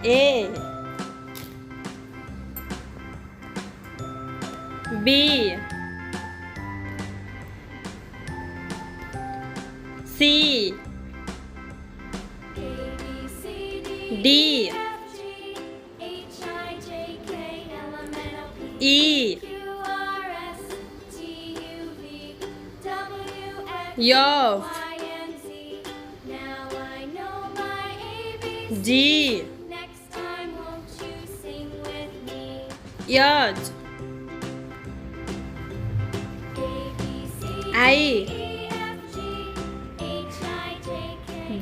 A B C D E F G H I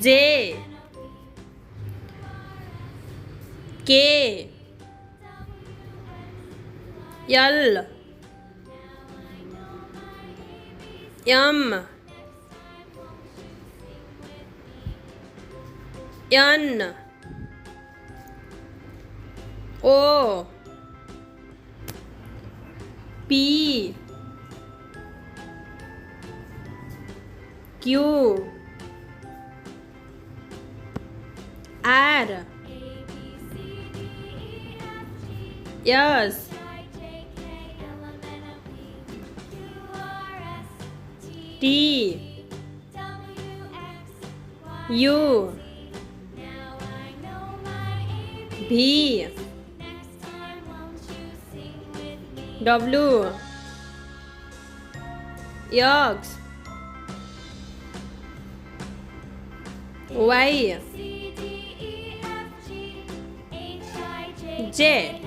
J K L M N O P Q R S T U V W X Y Z